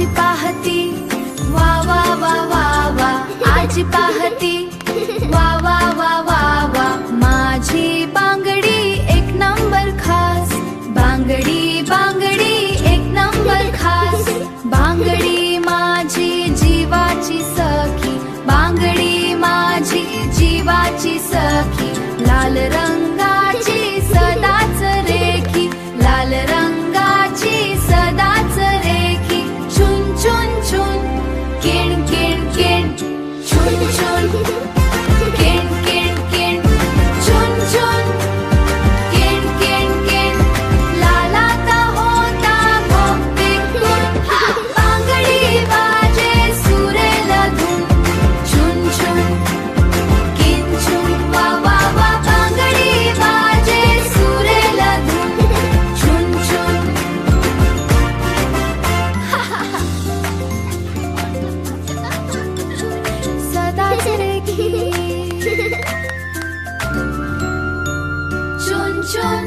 आजी पाहती वा वा वा वा वा, आजी पाहती वा वा वा वा वा, माझी बांगडी एक नंबर खास, बांगडी बांगडी एक नंबर खास, बांगडी माझी जीवाची सखी, बांगडी माझी जीवाची सखी, लाल रंगाची सदाच रेखी, लाल रंगाची सदाच रेखी, चुन चुन चुन किण किण किण, चुन चुन किण किण किण, चुन चुन किण किण किण, लालाता होता भोवती गुण, बांगडी वाजे सुरेल धून, चुन चुन किण चुन वा वा वा, बांगडी वाजे सुरेल धून, चुन चुन. सदाच रेखी, चुन चुन